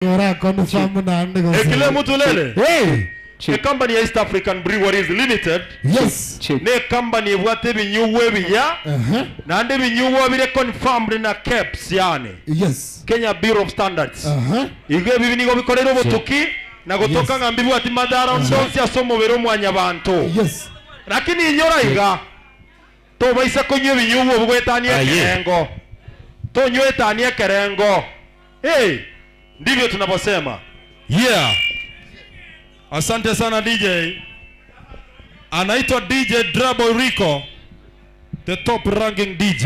Ekile mutulele. Hey. A company East African Breweries Limited. Yes. Ne company bwate binyuwe biya. Na ande binyuwe bire confirmed na KEBS yani. Yes. Kenya Bureau of Standards. Ige bibinigo bikorero botuki na gotoka ngambibu ati madara ondonsi asomo bero mwanya bantu. Yes. Lakini inyora iga. To baisa konyo binyuwe bwetania kerengo. To nyetania kerengo. Hey, ndivyo tunaposema. Yeah. Asante sana DJ. Anaitwa DJ Drabo Rico, the top ranking DJ.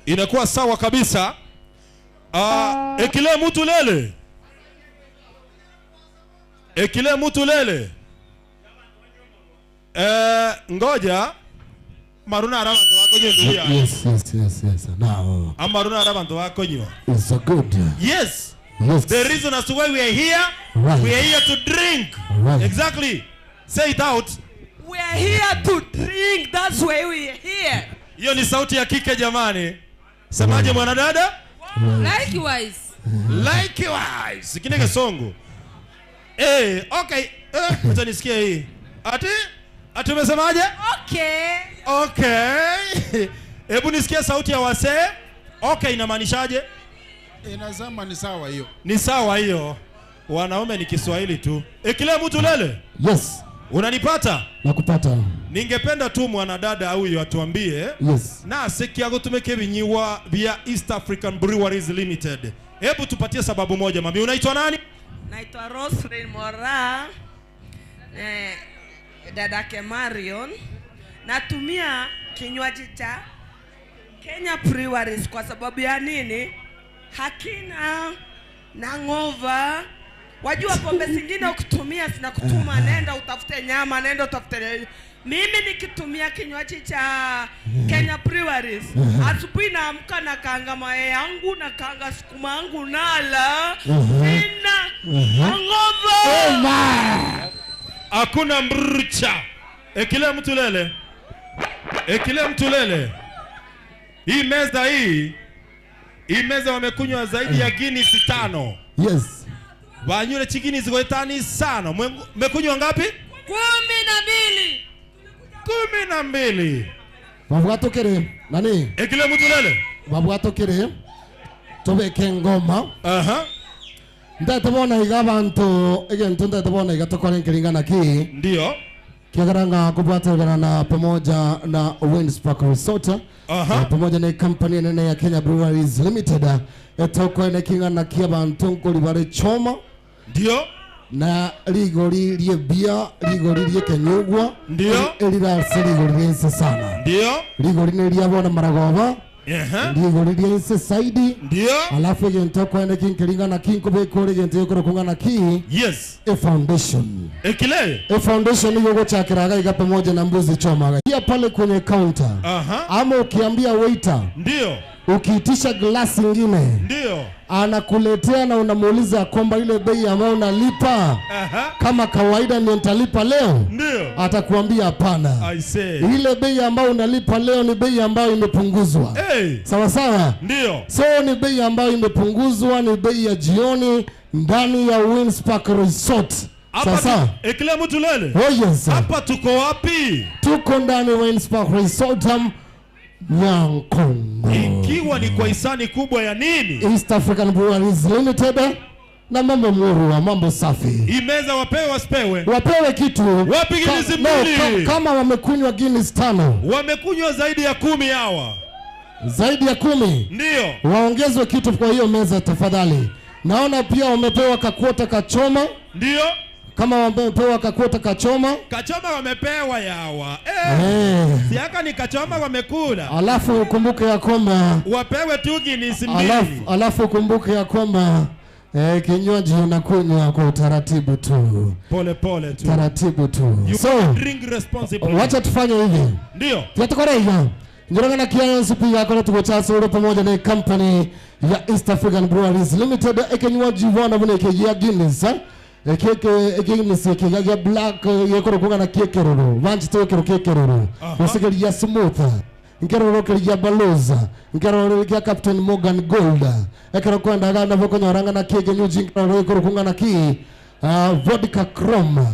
Inakuwa sawa kabisa. Ekile mutulele. Ekile mutulele. Ngoja maruna arabantu bakonyo nduya. Yes. Now. Amaruna arabantu bakonyo. It's so good. Yes. Yes. The reason as to why we are here, right. We are here to drink. Right. Exactly. Say it out. We are here to drink. That's why we are here. Hiyo ni sauti ya kike jamani. Semaje mwanadada? Likewise. Likewise. Kinege songo. Okay. Acha nisikie hii. Ati umesemaje? Okay. Hebu nisikie sauti ya wasee. Okay inamaanishaje? Inasema ni sawa hiyo. Ni sawa hiyo. Wanaume ni Kiswahili tu. Ekile mutulele? Yes. Unanipata? Nakupata. Ningependa tu mwanadada huyu atuambie. Yes. Na sekiago tumeke binyiwa via East African Breweries Limited. Hebu tupatie sababu moja mami. Unaitwa nani? Naitwa Roslyn Mora. Dadake Marion. Natumia kinywaji cha Kenya Breweries kwa sababu ya nini? Hakina na ngova. Wajua pombe zingine ukitumia sina kutuma nenda utafute nyama, nenda utafute. Mimi nikitumia kinywaji cha Kenya Breweries, asubuhi naamka na kaanga mayai yangu na kaanga sukuma yangu nala. Sina ngova. Hakuna mrucha. Ekile mtulele. Ekile mtulele. Hii meza hii meza wamekunywa zaidi ya Guinness 5. Yes. Wanyure chikini ziko tani sana. Mmekunywa ngapi? 12. Babwatokere nani? Ekile mutulele. Babwatokere. Tobeke ngoma. Ndatabona iga bantu egento ndatabona iga tokore kiringana ki. Ndio. Kigaranga kubwatana na pamoja na Windspark Resort. Pamoja na kampani nene ya Kenya Breweries Limited. Etoko ene kingana kia bantu nkoli bare Choma. Ndio. Na rigori lie bia, rigori lie kenyugwa. Ndio. Elira rigori lense sana. Ndio. Rigori ne lia bona maragoba. Rigori lense saidi. Ndio. Alafu gentoko ene kinkiringa na kinkobe kore gentoko kungana ki. Yes. A foundation. Ekile. A foundation yogo chakiraga iga pamoja na mbuzi Choma. Pia pale kwenye counter. Ama ukiambia waiter. Ndio. Ukiitisha glasi nyingine. Ndio. Anakuletea na unamuuliza kwamba ile bei ambayo unalipa kama kawaida ndio nitalipa leo. Ndio. Atakuambia hapana. I say. Ile bei ambayo unalipa leo ni bei ambayo imepunguzwa. Sawa sawa? Ndio. So ni bei ambayo imepunguzwa, ni bei ya jioni ndani ya Windspark Resort. Sasa ekile mutulele. Oh yes. Hapa tuko wapi? Tuko ndani Windspark Resort Nyankongo. Ikiwa ni kwa hisani kubwa ya nini? East African Breweries Limited na mambo murua, mambo safi. Imeza wapewe wasipewe? Wapewe kitu. Wapi Guinness 2? Kama wamekunywa Guinness 5. Wamekunywa zaidi ya 10 hawa. Zaidi ya 10? Ndio. Waongezwe kitu kwa hiyo meza tafadhali. Naona pia wamepewa kakuota kachoma. Ndio. Kama wamepewa kakuota kachoma. Kachoma wamepewa yawa. Siaka ni kachoma wamekula. Alafu ukumbuke ya kwamba wapewe tu Guinness 2. Alafu ukumbuke ya kwamba kinywaji unakunywa kwa utaratibu tu. Pole pole tu. Taratibu tu. So drink responsibly. Wacha tufanye hivi. Ndio. Tutakore hiyo. Njoranga na kiasi pia kwa tukochaso ule pamoja na company ya East African Breweries Limited ekinywaji wana bune ya Guinness. Guinness kigaga black yekoro kunga na kekeroro. Vanchi to kekeroro. Usigeria smooth. Nkero kia Baloza, nkero kia Captain Morgan Gold. Ekero kwenda gana voko nyoranga na kege nyuji nkero kunga na ki vodka chrome.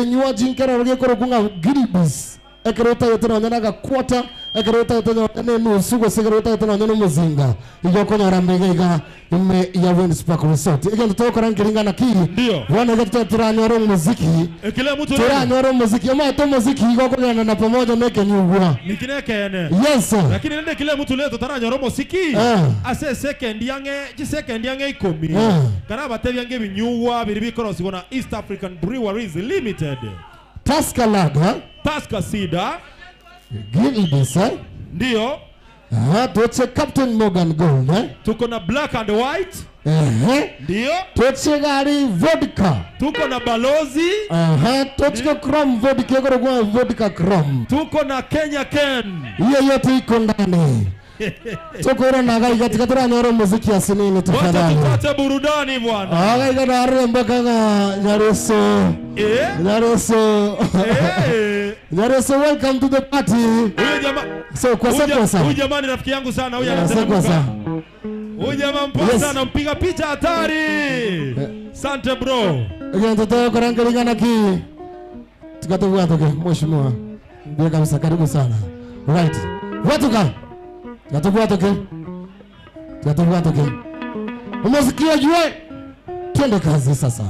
Nyuaji nkero kunga Gilbis. Ekerota yote na nyana quarter, ekerota yote na nusu, ekerota yote na nyana muzinga. Iyoko na rambega ime ya Winds Park Resort. Ege ntoka rangi ringa na kili. Ndio. Wana gata turanyoro muziki. Kile mtu turanyoro muziki. Ama to muziki iyoko na pamoja neke nyugwa. Nikineke ene. Yes sir. Lakini nende kile mtu leo turanyoro muziki. Ase second yange ikomi. Kana batevi yange binyugwa biribikoro sigona East African Breweries Limited. Taskalaga. Taska Sida. Gilbis Ndio. Tuche Captain Morgan Gold Tuko na Black and White. Ndio. Tuche gari vodka. Tuko na Balozi. Tuche Chrome vodka, kwa vodka Chrome. Tuko na Kenya Ken. Hiyo yote iko ndani. Tuko na gari katika turanyoro muziki ya sinini tafadhali. Wacha tupate burudani bwana. Gari na aremba kanga Nyaruso. Nyaruso. Nyaruso, welcome to the party. Huyu jamaa. So kwa sasa. Huyu jamaa ni rafiki yangu sana, huyu anasema. Huyu jamaa mpoa sana, mpiga picha hatari. Asante bro. Ndio kurangalia na ki. Tukatoka toke mheshimiwa. Ndio kabisa, karibu sana. Right. Watuka. Tukatoka toke. Umesikia jua? Twende kazi sasa.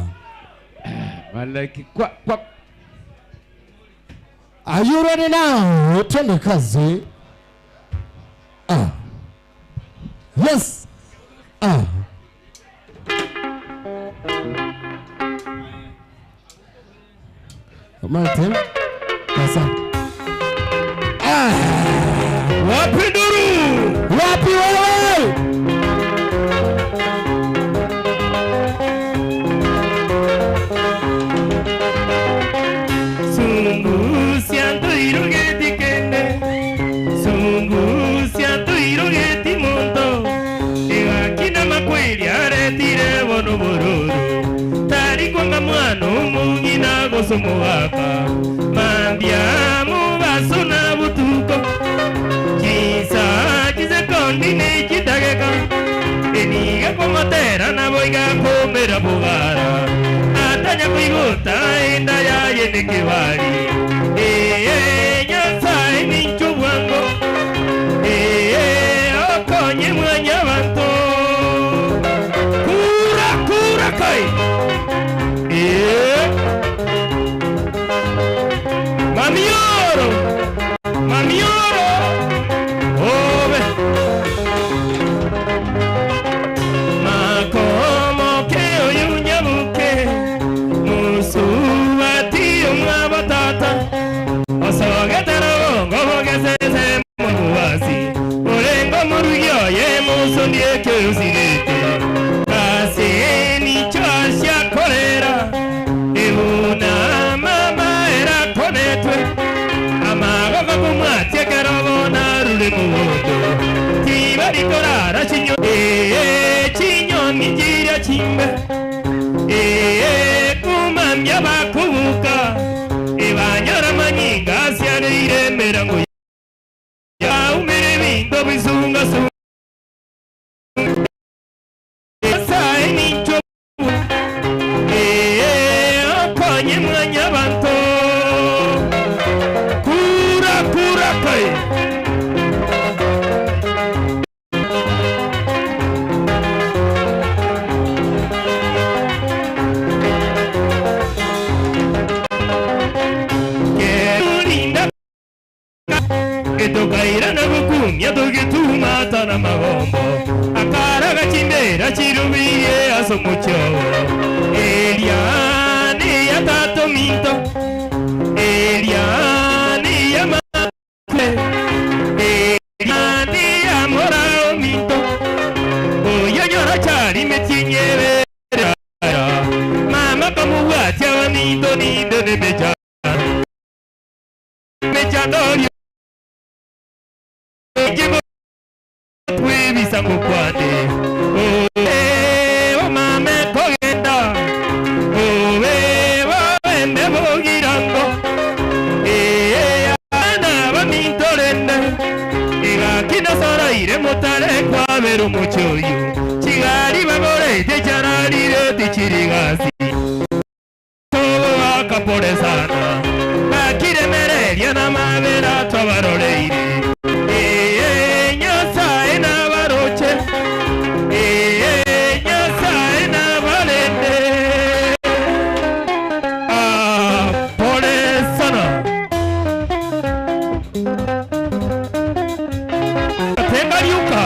Malaki kwa Are you ready now? Twende kazi. Yes. Martin. Sasa. Wapi duru? Wapi wewe? Sumuhapa mandiamu basuna butuko kisa kondine kitageka eniga komotera na boiga komera bugara atanya kuiguta enda ya yene kibali nyansa ni chubwango okonye mwanya banto kura kai Mamioro, ove. Makomo ke oyunya buke, musubati umwa batata. Osoge taro ngobo gesese muwasi, orengo murugyo ye musondie ke usirete. Kasi ni chasya kolera, euna mama era konetwe. Amaga kumwatia karabona rule muwondo Tibari korara chinyo chinyo minjira chimbe kumamya bakubuka Banyara manyinga siane iremera ngo Ya umere bindo bisunga sunga Sai nicho okonye mwanya banto Tokaira na bukumya tugituma tana magombo akara gachimbera chirubiye asomucho Eliani ya tato minto Eliani ya makle Eliani ya morao minto Oya nyora chari metinyere Mama kamuwatia wa minto nindo ne mecha Mechadori Wibisa mukwate o mame kogenda o embe bogirango ana bamintorende Pero mucho yo chigari bagore te charari de chirigasi todo acá por esa aquí de meredia na madera tobaroleire ñosa en avaroche ñosa en avalente por esa tenga yuca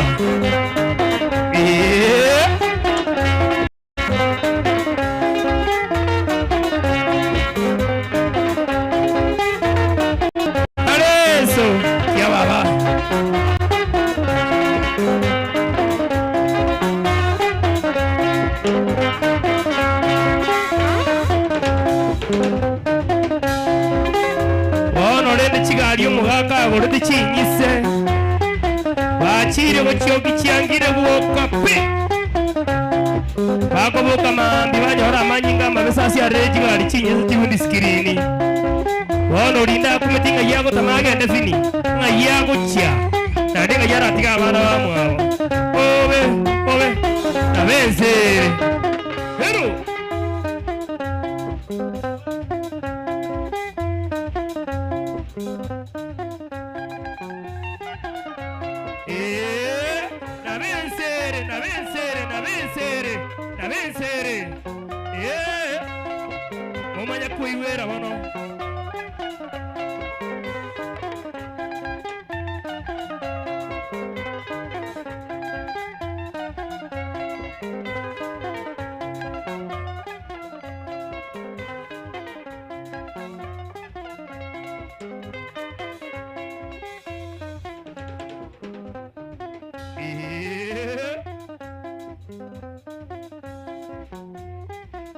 Gordi chinyise bachire bochoki chiangire buoka pe bako boka mambi banyora manyinga mabesasi areji gari chinyise chibundi skirini wono linda kumetinga yago tamage ndefini nga yago chia nadenga yara tiga bana bamwe obe nabeze hero Mumanya kuiwera bano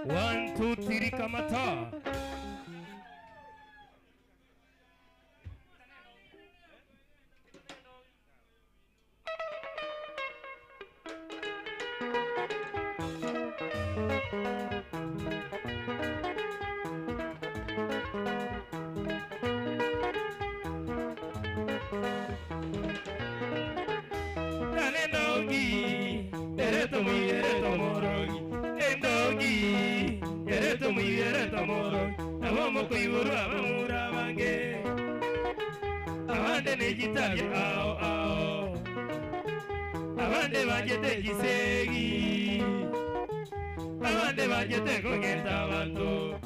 One, two, three, kamata. Nanenogi, ereto mi, ereto morogi, endogi. Ereto muy ereto moro, nabamo kuiburu abamura bange. Abande nejitaje ao, abande bajete kisegi, abande bajete kongeta bantu,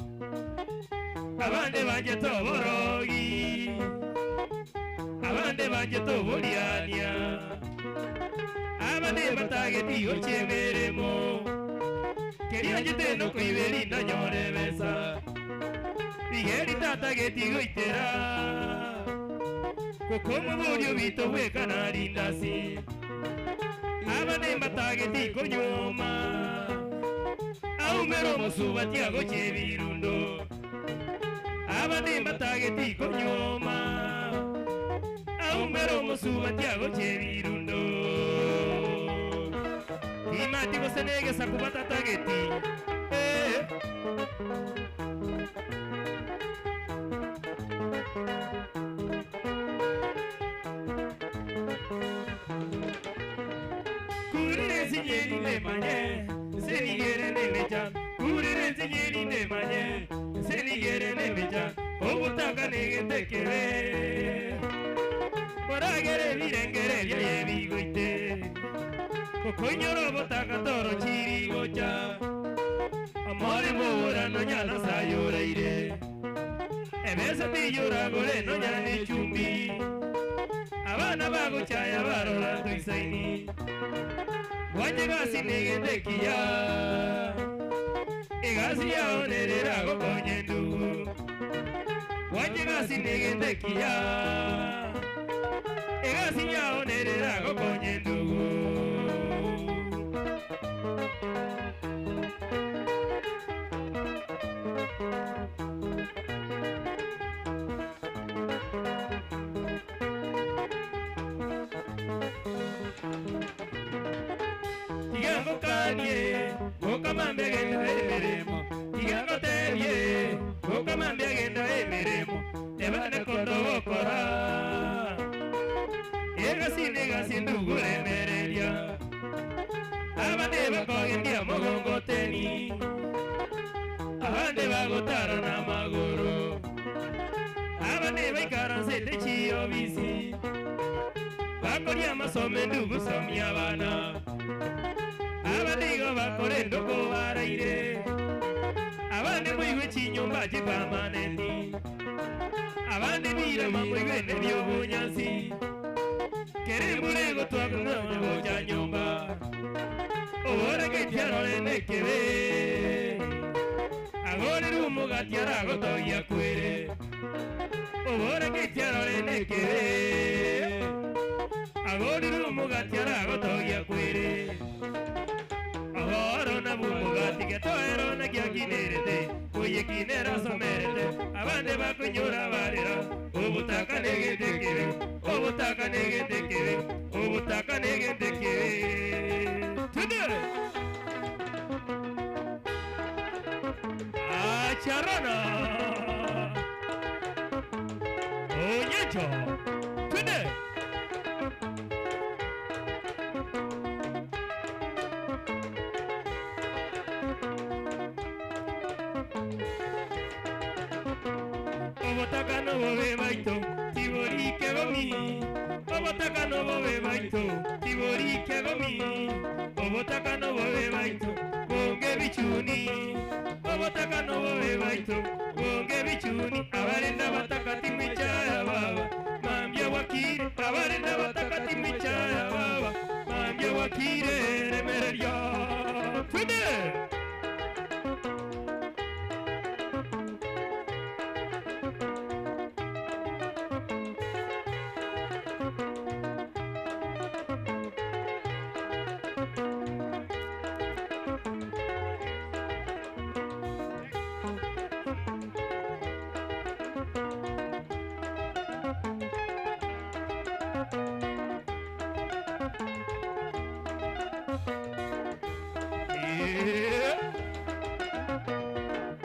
abande bajete borogi, abande bajete boliania, abande batageti ochemeremo. Quería yo te no coiberi no llore besa Vigeri tata que tigo itera Como voglio vito we canarinda si Abane mata que tigo Choma Aumero mosuba tiago che virundo Abane mata que tigo Choma Aumero mosuba tiago che virundo Imati você nega essa cubata tagueti. Curere signeri ne manye, se nigere ne meja. Curere signeri ne manye, se nigere ne meja. Obutaka nege tekere. Poragere virengere ya yebigoite. Coño botaka toro chirigocha Amore mora no nyana sayureire Ebesa ti yura gore no nyane chumbi Abana bago chaya barora tuisaini Wanye gasi negende kia Egasi ya onerera go konyendu Wanye gasi negende kia Egasi ya onerera go konyendu Tigango kanye, boka mambe agenda emeremo. Tigango terie, boka mambe agenda emeremo. Nebane kondo bokora. Ega sindugu emereria. gotara na maguru abane baikara sete chiyo bisi bakoria masome ndugu somia bana abadigo bakore ndoko baraire abandi mwiwe chinyumba chipamanendi abandi mira mamwiwe nebyo bunyansi kerembure gotwakuna boja nyumba obora que tiarole nekebe agora rumo gatiara gotoya kwere obora que tiarole nekebe agora rumo gatiara gotoya kwere ahora na bumo gati que toero na kiakinerete oye kinera somerete abande bakunyura barera obutaka negetekebe obutaka negetekebe obutaka negetekebe today acharana oyecho today obotaka no bobe baito tibori kegomi obotaka no bobe baito tibori kegomi obotaka no bobe baito bonge bichuni obotaka no bobe baito bonge bichuni abarenda bataka timichaya baba mambia wakire abarenda bataka timichaya baba mambia wakire remereria today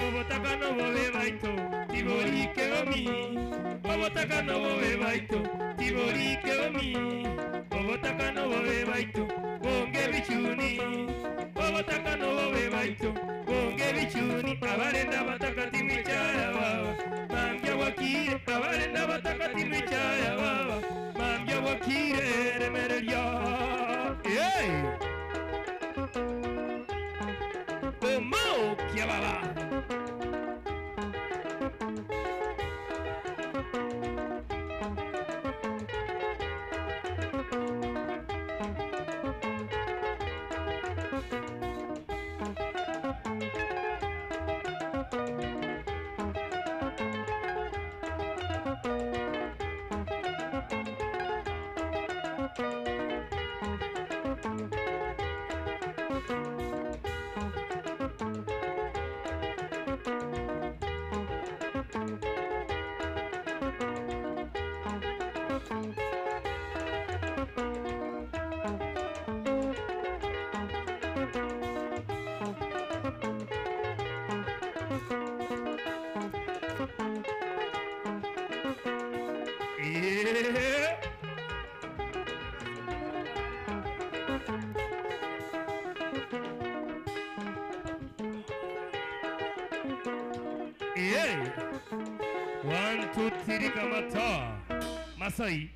obotaka no bobe baito tibori kegomi obotaka no bobe baito tibori kegomi obotaka no bobe baito bonge bichuni obotaka no bobe baito bonge bichuni abarenda bataka timichaya baba mambia wakire abarenda bataka timichaya baba mambia wakire remereria Como que baba One, two, three, kamata. Masai.